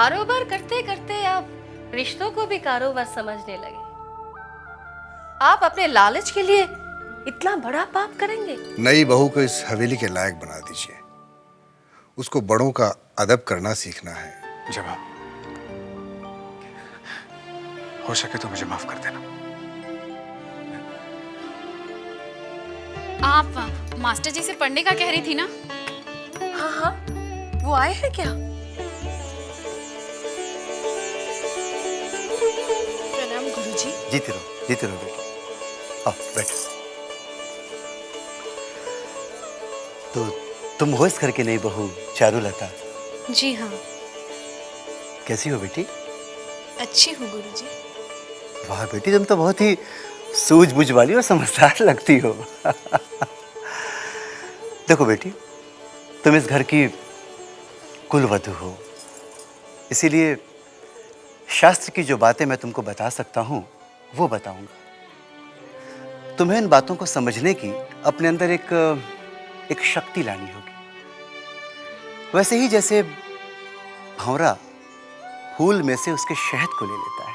कारोबार करते करते आप रिश्तों को भी कारोबार समझने लगे। आप अपने लालच के लिए इतना बड़ा पाप करेंगे? नई बहू को इस हवेली के लायक बना दीजिए। उसको बड़ों का अदब करना सीखना है। जब हो सके तो मुझे माफ कर देना। आप मास्टर जी से पढ़ने का कह रही थी ना? हाँ हाँ, वो आए हैं क्या? प्रणाम गुरुजी। जीते रहो बेटी। आओ बैठो। तो तुम हो इस घर की नई बहू चारुलता? जी हाँ। कैसी हो बेटी? अच्छी हूँ गुरुजी। वाह बेटी, तुम तो बहुत ही सूझबूझ वाली और समझदार लगती हो। देखो बेटी, तुम इस घर की कुलवधू हो, इसीलिए शास्त्र की जो बातें मैं तुमको बता सकता हूं वो बताऊंगा। तुम्हें इन बातों को समझने की अपने अंदर एक शक्ति लानी होगी। वैसे ही जैसे भंवरा फूल में से उसके शहद को ले लेता है,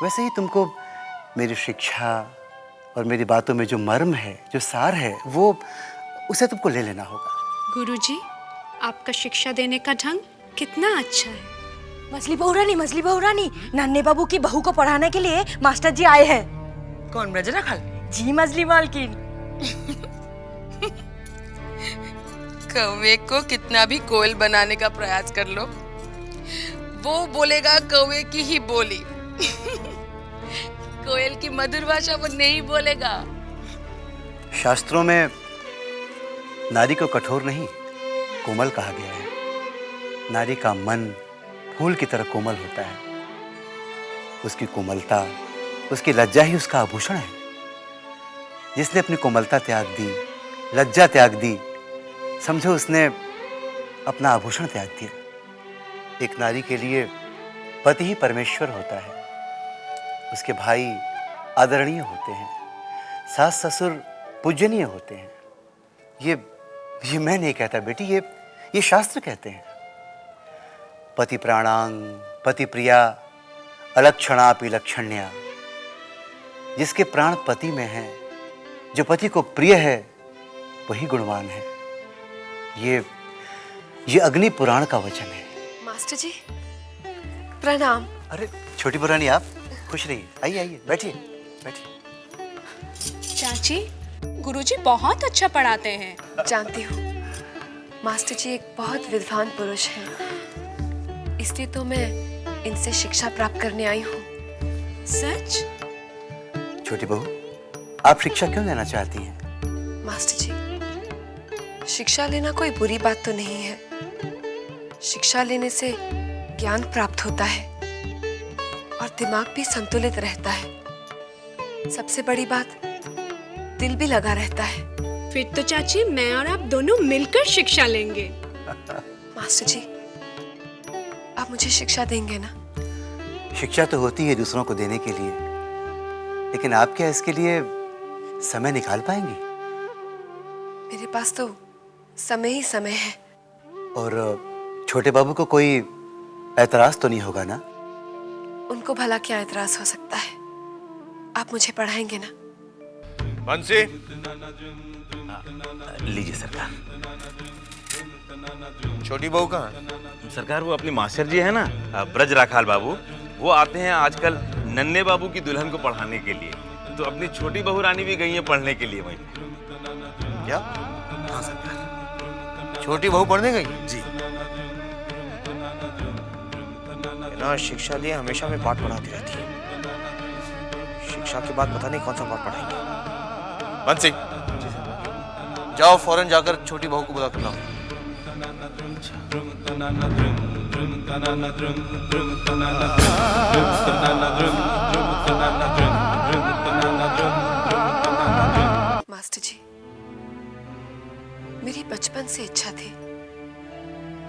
वैसे ही तुमको मेरी शिक्षा और मेरी बातों में जो मर्म है, जो सार है, वो उसे तुमको ले लेना होगा। गुरुजी, आपका शिक्षा देने का ढंग कितना अच्छा है। मछली बहू रानी, नन्हे बाबू की बहू को पढ़ाने के लिए मास्टर जी आए हैं। कौन? ब्रजराखल जी मछली मालकिन। कौवे को कितना भी कोयल बनाने का प्रयास कर लो, वो बोलेगा कौवे की ही बोली। कोयल की मधुर भाषा वो नहीं बोलेगा। शास्त्रों में नारी को कठोर नहीं, कोमल कहा गया है। नारी का मन फूल की तरह कोमल होता है। उसकी कोमलता, उसकी लज्जा ही उसका आभूषण है। जिसने अपनी कोमलता त्याग दी, लज्जा त्याग दी, समझो उसने अपना आभूषण त्याग दिया। एक नारी के लिए पति ही परमेश्वर होता है। उसके भाई आदरणीय होते हैं, सास ससुर पूजनीय होते हैं। ये मैं नहीं कहता बेटी, ये शास्त्र कहते हैं। पति प्राणांग, पति प्रिया, अलक्षणापि लक्षण्या। जिसके प्राण पति में हैं, जो पति को प्रिय है, वही गुणवान है। ये अग्नि पुराण का वचन है। मास्टर जी प्रणाम। अरे छोटी पुरानी, आप खुश रहिए। आइए बैठिए। चाची, गुरुजी बहुत अच्छा पढ़ाते हैं। जानती हूँ, मास्टर जी एक बहुत विद्वान पुरुष हैं, इसलिए तो मैं इनसे शिक्षा प्राप्त करने आई हूँ। सच? छोटी बहू, आप शिक्षा क्यों लेना चाहती हैं? मास्टर जी, शिक्षा लेना कोई बुरी बात तो नहीं है। शिक्षा लेने से ज्ञान प्राप्त होता है और दिमाग भी संतुलित रहता है। सबसे बड़ी बात, दिल भी लगा रहता है। फिर तो चाची मैं और आप दोनों मिलकर शिक्षा लेंगे। मास्टर जी, आप मुझे शिक्षा देंगे ना? शिक्षा तो होती है दूसरों को देने के लिए, लेकिन आप क्या इसके लिए समय निकाल पाएंगी? मेरे पास तो समय ही समय है। और छोटे बाबू को कोई ऐतराज तो नहीं होगा ना? उनको भला क्या ऐतराज हो सकता है? आप मुझे पढ़ाएंगे ना? बंसी, लीजिए सरकार। छोटी बहू कहाँ? सरकार वो अपनी मास्टर जी है ना, ब्रज राखाल बाबू, वो आते हैं आजकल नन्हे बाबू की दुल्हन को पढ़ाने के लिए। तो अपनी छोटी बहू रानी भी गई है पढ़ने के लिए वहीं। क्या? हाँ सरकार। छोटी बहू पढ़ने गई? जी। ना शिक्षा लिए हमेशा में पाठ पढ़ाती रहती है। शिक्षा के बाद पता नहीं कौन सा पाठ पढ़ाएंगे। बंसी, जाओ फौरन जाकर छोटी बहू को बुला कर लाओ। मास्टर जी, मेरी बचपन से इच्छा थी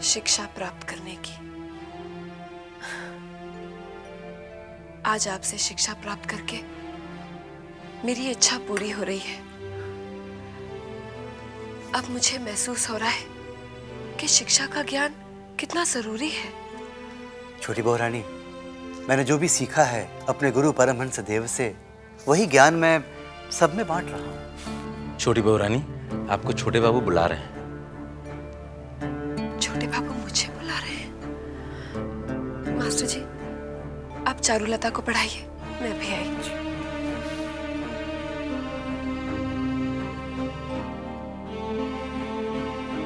शिक्षा प्राप्त करने की। आज आपसे शिक्षा प्राप्त करके मेरी इच्छा पूरी हो रही है। अब मुझे महसूस हो रहा है कि शिक्षा का ज्ञान कितना जरूरी है छोटी बहू रानी, मैंने जो भी सीखा है अपने गुरु परमहंस देव से, वही ज्ञान मैं सब में बांट रहा हूँ। छोटी बहू रानी, आपको छोटे बाबू बुला रहे हैं। छोटे बाबू मुझे बुला रहे हैं। मास्टर जी, आप चारुलता को पढ़ाइए, मैं भी आई।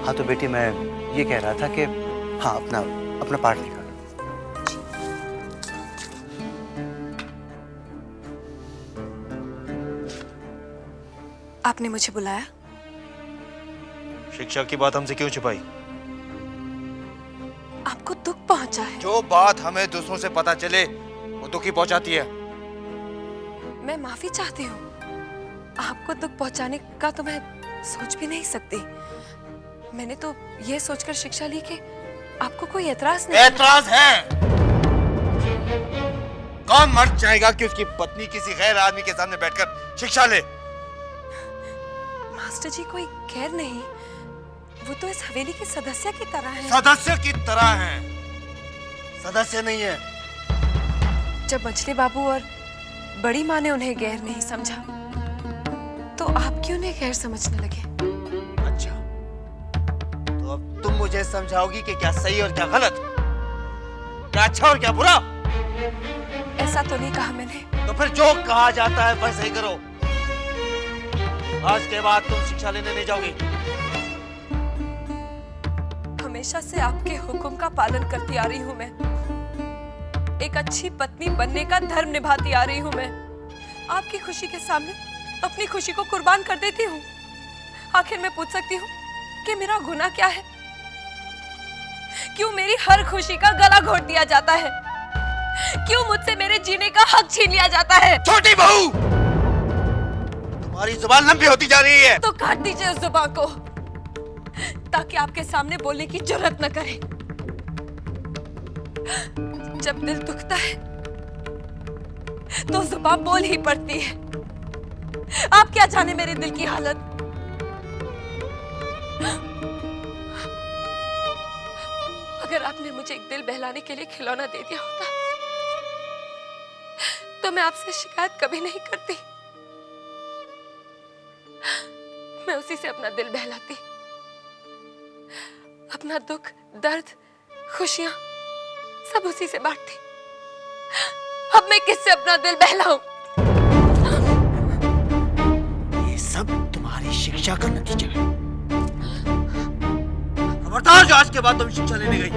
हाँ तो बेटी, मैं ये कह रहा था कि हाँ, अपना अपना पाठ निकालो। आपने मुझे बुलाया? शिक्षा की बात हमसे क्यों छुपाई? आपको दुख पहुंचा है? जो बात हमें दूसरों से पता चले वो दुख ही पहुंचाती है। मैं माफी चाहती हूँ। आपको दुख पहुंचाने का तो मैं सोच भी नहीं सकती। मैंने तो ये सोचकर शिक्षा ली कि आपको कोई एतराज नहीं। एतराज है। कौन मर्द चाहेगा कि उसकी पत्नी किसी गैर आदमी के सामने बैठकर शिक्षा ले? मास्टर जी, कोई गैर नहीं, वो तो इस हवेली के सदस्य की तरह है। सदस्य की तरह है, सदस्य नहीं है। जब मछली बाबू और बड़ी माँ ने उन्हें गैर नहीं समझा, तो आप क्यों उन्हें गैर समझने लगे? अच्छा, तो अब तुम मुझे समझाओगी कि क्या सही और क्या गलत, क्या अच्छा और क्या बुरा? ऐसा तो नहीं कहा मैंने। तो फिर जो कहा जाता है वह सही करो। आज के बाद तुम शिक्षा लेने नहीं जाओगी। हमेशा से आपके हुक्म का पालन करती आ रही हूँ मैं। एक अच्छी पत्नी बनने का धर्म निभाती आ रही हूँ मैं। आपकी खुशी के सामने अपनी खुशी को कुर्बान कर देती हूँ। आखिर मैं पूछ सकती हूँ कि मेरा गुनाह क्या है? क्यों मेरी हर खुशी का गला घोट दिया जाता है? क्यों मुझसे मेरे जीने का हक छीन लिया जाता है? छोटी बहू, तुम्हारी जुबान लंबी होती जा रही है। तो काट दीजिए उस जुबान को, ताकि आपके सामने बोलने की जरूरत न करे। जब दिल दुखता है तो जुबान बोल ही पड़ती है। आप क्या जाने मेरे दिल की हालत। अगर आपने मुझे एक दिल बहलाने के लिए खिलौना दे दिया होता तो मैं आपसे शिकायत कभी नहीं करती। मैं उसी से अपना दिल बहलाती, अपना दुख, दर्द, खुशियां सब उसी से बांटती। अब मैं किससे अपना दिल बहलाऊं? ये सब तुम्हारी शिक्षा का नतीजा है। खबरदार जो आज के बाद तुम शिक्षा लेने गई।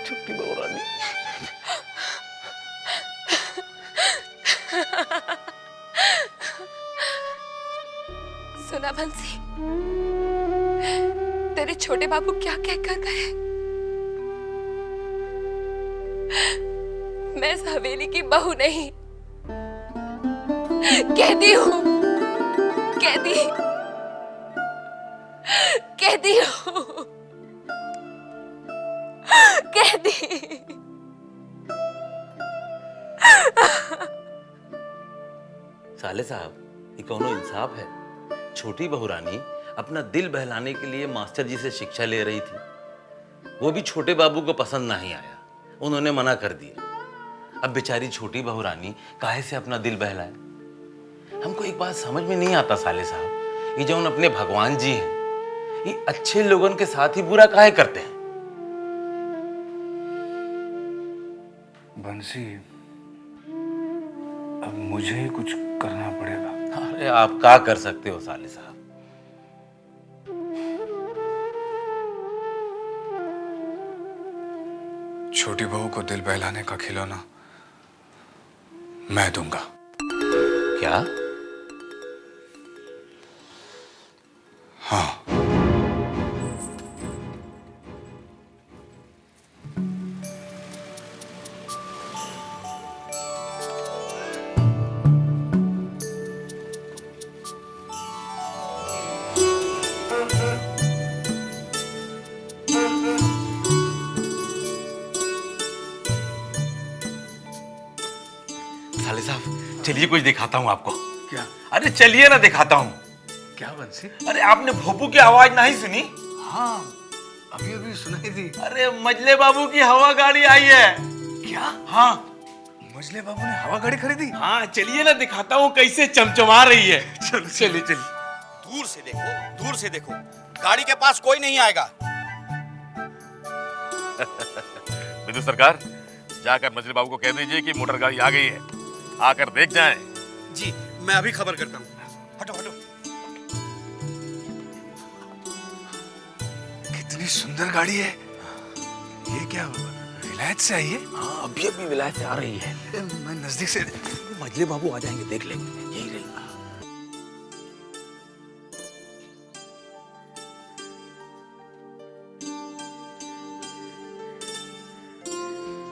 छोटी बहू रानी, सुना बंसी, तेरे छोटे बाबू क्या कहकर गए? मैं इस हवेली की बहू नहीं, कैदी हूँ, कैदी, कैदी हूँ, कैदी। साले साहब, ये कौनो इंसाफ है? छोटी बहू रानी अपना दिल बहलाने के लिए मास्टर जी से शिक्षा ले रही थी। वो भी छोटे बाबू को पसंद नहीं आया, उन्होंने मना कर दिया। अब बेचारी छोटी बहू रानी काहे से अपना दिल बहलाए? हमको एक बात समझ में नहीं आता साले साहब, ये जो अपने भगवान जी हैं, ये अच्छे लोगों के साथ ही बुरा काहे करते हैं? बंसी, अब मुझे ही कुछ करना पड़ेगा। अरे आप क्या कर सकते हो साले साहब? छोटी बहू को दिल बहलाने का खिलौना मैं दूंगा। क्या? हाँ। चलिए कुछ दिखाता हूँ आपको। क्या? अरे चलिए ना, दिखाता हूँ। क्या बंसी? अरे आपने भोपू की आवाज नहीं सुनी? हाँ, अभी अभी सुनाई दी। अरे मजले बाबू की हवा गाड़ी आई है। क्या? हाँ मजले बाबू ने हवा गाड़ी खरीदी? हाँ, चलिए ना दिखाता हूँ कैसे चमचमा रही है। चलो चलिए चलिए। दूर से देखो, दूर से देखो, गाड़ी के पास कोई नहीं आएगा। विद्युत सरकार, जाकर मजले बाबू को कह दीजिए कि मोटर गाड़ी आ गई है, आकर देख जाएं। जी, मैं अभी खबर करता हूँ। हटो हटो। कितनी सुंदर गाड़ी है। ये क्या विलायत से आई है? हाँ, अभी अभी विलायत से आ रही है। मैं नजदीक से। मजले बाबू आ जाएंगे, देख लेंगे। यही रही।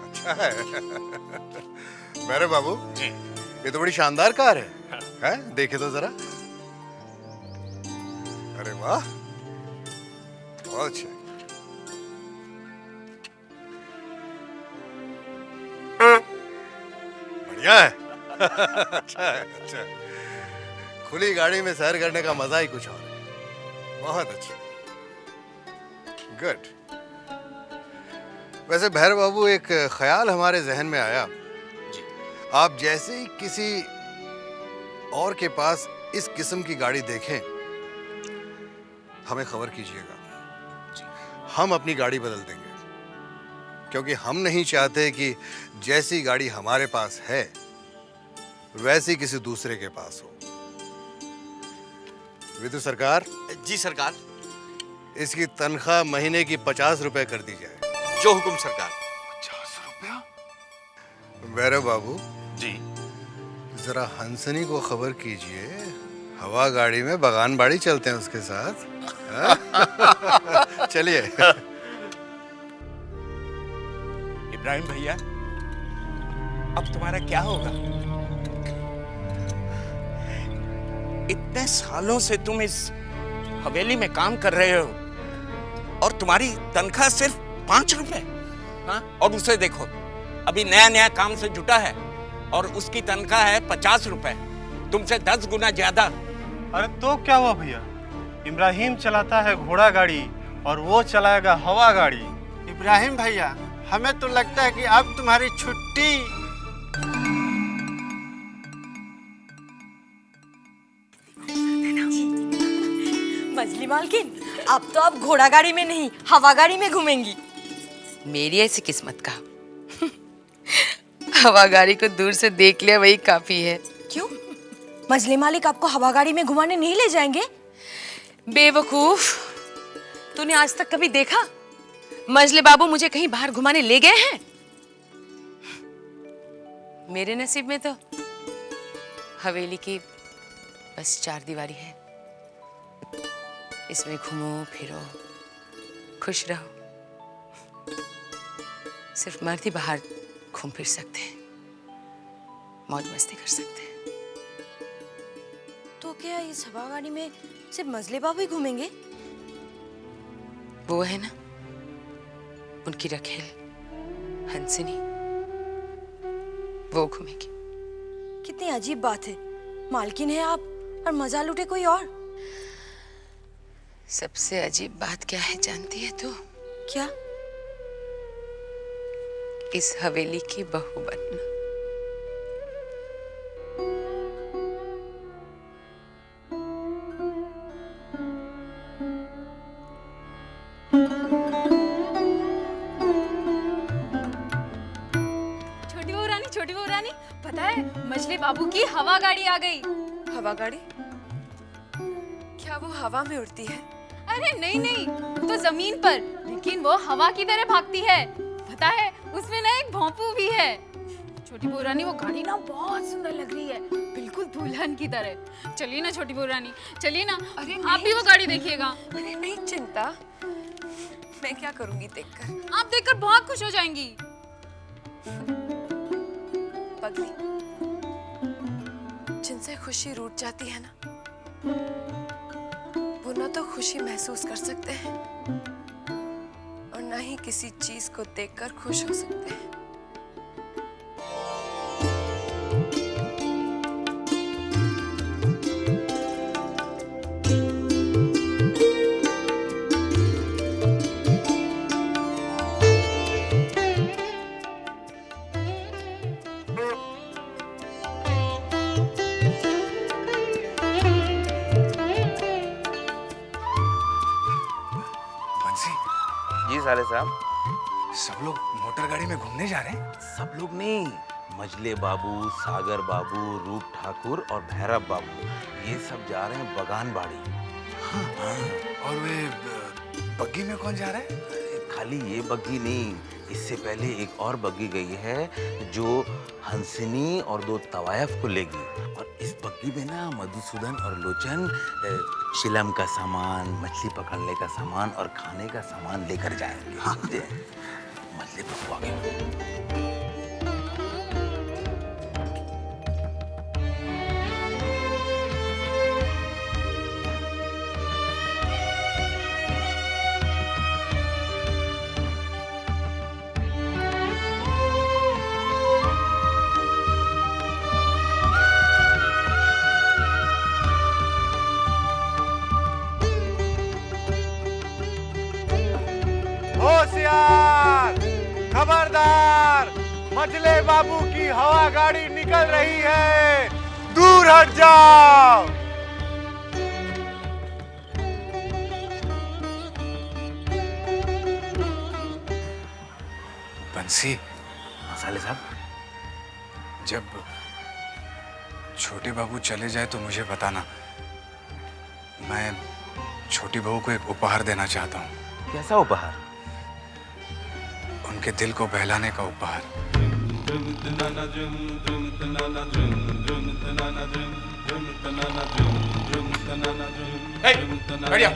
अच्छा है। मेरे बाबू जी। ये तो बड़ी शानदार कार है। हैं? देखे तो जरा। अरे वाह, बहुत अच्छा। बढ़िया है। अच्छा है, अच्छा है। खुली गाड़ी में सैर करने का मजा ही कुछ और है। बहुत अच्छा, गुड। वैसे भैरव बाबू, एक ख्याल हमारे जहन में आया। आप जैसे ही किसी और के पास इस किस्म की गाड़ी देखें, हमें खबर कीजिएगा। हम अपनी गाड़ी बदल देंगे, क्योंकि हम नहीं चाहते कि जैसी गाड़ी हमारे पास है वैसी किसी दूसरे के पास हो। विद्युत सरकार। जी सरकार। इसकी तनख्वाह महीने की 50 रुपए कर दी जाए। जो हुकुम सरकार। 50 रुपया? भैरव बाबू जी। जरा हंसनी को खबर कीजिए, हवा गाड़ी में बगान बाड़ी चलते हैं उसके साथ। हाँ? चलिए। इब्राहिम भैया, अब तुम्हारा क्या होगा? इतने सालों से तुम इस हवेली में काम कर रहे हो और तुम्हारी तनख्वाह सिर्फ 5 रुपए। हाँ? और उसे देखो, अभी नया नया काम से जुटा है और उसकी तनख्वाह है 50 रुपए, तुमसे 10 गुना ज्यादा। अरे तो क्या हुआ भैया, इब्राहिम चलाता है घोड़ा गाड़ी और वो चलाएगा हवा गाड़ी। इब्राहिम भैया, हमें तो लगता है कि अब तुम्हारी छुट्टी। मजली मालकिन, अब तो आप घोड़ा गाड़ी में नहीं हवा गाड़ी में घूमेंगी। मेरी ऐसी किस्मत का। हवा गाड़ी को दूर से देख लिया वही काफी है। क्यों? मजली मालिक आपको हवा गाड़ी में घुमाने नहीं ले जाएंगे? बेवकूफ, तूने आज तक कभी देखा मजले बाबू मुझे कहीं बाहर घुमाने ले गए हैं? मेरे नसीब में तो हवेली की बस 4 दीवारी है। इसमें घूमो फिरो, खुश रहो। सिर्फ मर्द ही बाहर घूम फिर सकते हैं, मौज मस्ती कर सकते हैं। तो क्या इस हवा गाड़ी में सिर्फ मजले बाबू ही घूमेंगे? वो है ना उनकी रखेल हंसनी, वो घूमेगी। कितनी अजीब बात है, मालकिन है आप और मजा लूटे कोई और। सबसे अजीब बात क्या है जानती है तू? क्या? इस हवेली की बहू बनना। छोटी बहू रानी, पता है मजले बाबू की हवा गाड़ी आ गई। हवा गाड़ी? क्या वो हवा में उड़ती है? अरे नहीं नहीं, तो जमीन पर, लेकिन वो हवा की तरह भागती है। पता है उसमें ना एक भोंपू भी है। छोटी बहू रानी, वो गाड़ी ना बहुत सुंदर लग रही है, बिल्कुल दुल्हन की तरह। चलिए ना छोटी बहू रानी, चलिए ना। अरे आप भी वो गाड़ी देखिएगा। अरे नहीं चिंता, मैं क्या करूंगी देखकर? आप देखकर बहुत खुश हो जाएंगी। पगली, जिनसे खुशी रूठ जाती है ना, वो ना तो खुशी महसूस कर सकते हैं और ना ही किसी चीज को देखकर खुश हो सकते हैं। साले साहब। सब लोग मोटर गाड़ी में घूमने जा रहे हैं? सब लोग नहीं, मजले बाबू, सागर बाबू, रूप ठाकुर और भैरव बाबू, ये सब जा रहे हैं बगान बाड़ी। और वे बग्गी में कौन जा रहा है? खाली ये बग्गी नहीं, इससे पहले एक और बग्गी गई है जो हंसनी और 2 तवायफ को लेगी। और इस बग्गी में ना मधुसूदन और लोचन शिलम का सामान, मछली पकड़ने का सामान और खाने का सामान लेकर जाएंगे। हाँ। मछली पकवा गए। होशियार, खबरदार, मजले बाबू की हवा गाड़ी निकल रही है, दूर हट जाओ। बंसी, साले साहब, जब छोटे बाबू चले जाए तो मुझे बताना। मैं छोटी बहू को एक उपहार देना चाहता हूँ। कैसा उपहार? उनके दिल को बहलाने का उपहार। बढ़िया।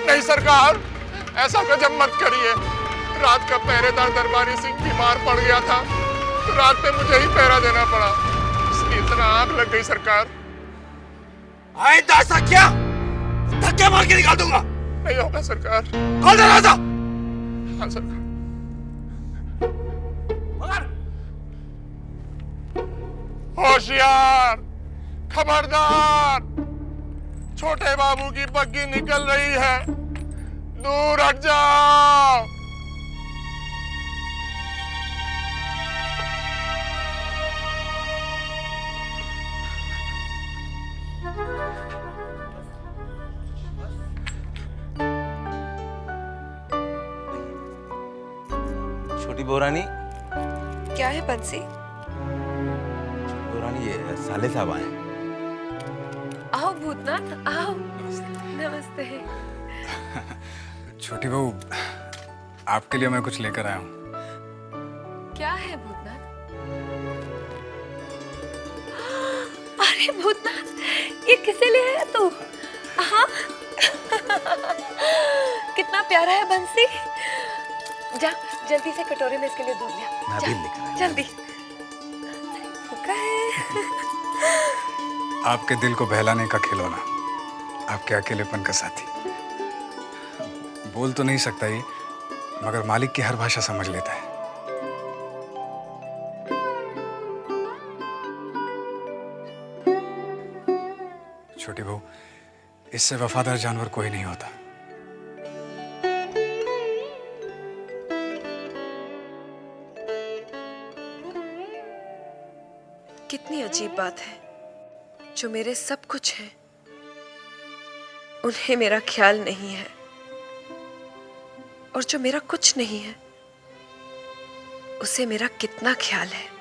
नहीं सरकार, ऐसा गजब मत करिए। रात का पहरेदार दरबारी सिंह बीमार पड़ गया था तो रात में मुझे ही पहरा देना पड़ा, इसलिए इतना आग लग गई सरकार। आइंदा ऐसा क्या? धक्के मार के निकाल दूंगा। नहीं होगा सरकार। खोल दरवाजा। हाँ सरकार। होशियार, खबरदार, छोटे बाबू की बग्गी निकल रही है, दूर हट जाओ। छोटी बहुरानी। क्या है बंसी? बहुरानी, ये साले साहब आए। आओ भूतनाथ, आओ। नमस्ते। छोटी बहू, आपके लिए मैं कुछ लेकर आया हूँ। क्या है भूतनाथ? अरे भूतनाथ, ये किसे ले आया तू? हाँ। कितना प्यारा है बंसी। जा जल्दी से कटोरे में इसके लिए दूध लिया। मैं भी लेकर आया। जल्दी। भूखा है। आपके दिल को बहलाने का खिलौना, आपके अकेलेपन का साथी। बोल तो नहीं सकता ये, मगर मालिक की हर भाषा समझ लेता है। छोटी बहू, इससे वफादार जानवर कोई नहीं होता। कितनी अजीब बात है, जो मेरे सब कुछ है उन्हें मेरा ख्याल नहीं है, और जो मेरा कुछ नहीं है उसे मेरा कितना ख्याल है।